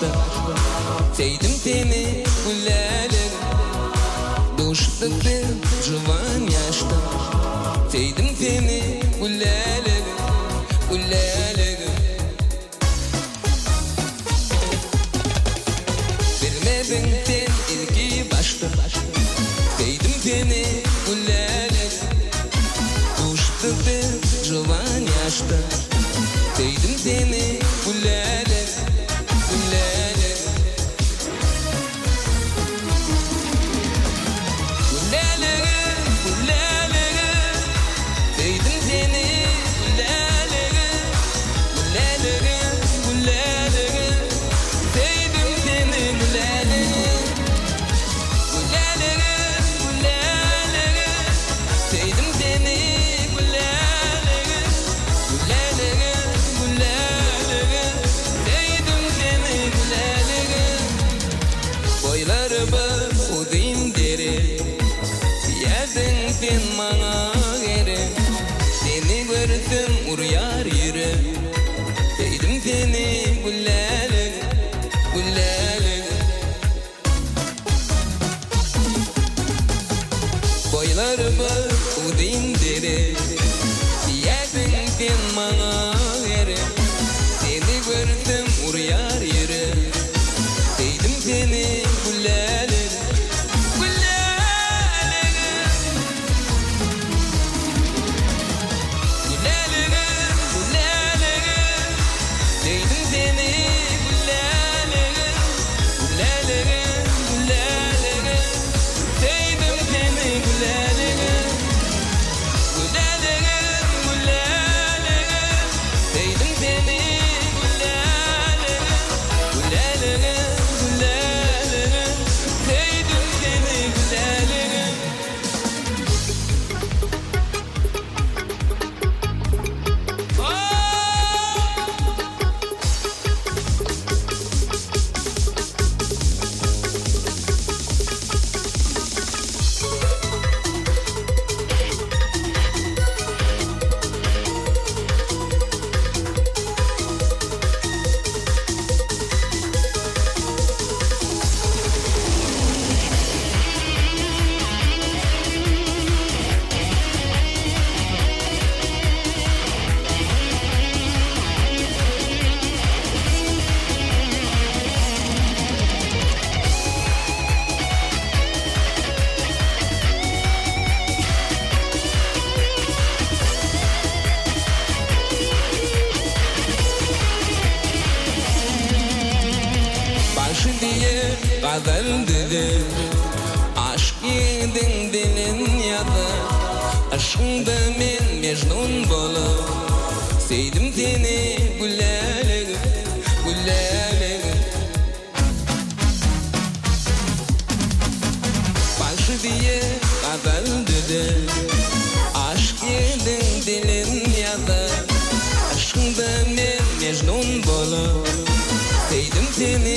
yaşta. Sevdim seni gülelim, dostluk bir civan yaşta. Sevdim seni gülelim, gülelim. Vermedin sen ilki başta. Sevdim seni gülelim, dostluk bir civan yaşta. Sevdim seni gülelim, gülelim. Gülelim, gülelim. Sevdim seni gülelim, gülelim, gülelim. Sevdim seni gülelim, gülelim, gülelim. Sevdim seni gülelim, gülelim, gülelim. Sevdim seni gülelim. Boylarımı uzun derim, siyadın sen bana geri. Seni görsem uruyar yüreğim. Sevdim seni gülelim, gülelim. Boylarımı uzun derim, siyadın sen bana geri. Seni görsem uruyar yüreğim. Sevdim seni gülelim, gülelim. Gülelim, gülelim. Sevdim seni gülelim, gülelim, gülelim. Sevdim seni gülelim, gülelim, gülelim. Sevdim seni gülelim, gülelim, gülelim. Sevdim seni gülelim. Başı diye gazel dedi, aşk yedin dilin yadı. Aşkında men mecnun bolup, sevdim seni gülelim, gülelim. Başı diye gazel dedi, aşk yedin dilin yadı. Aşkında men mecnun bolup, sevdim seni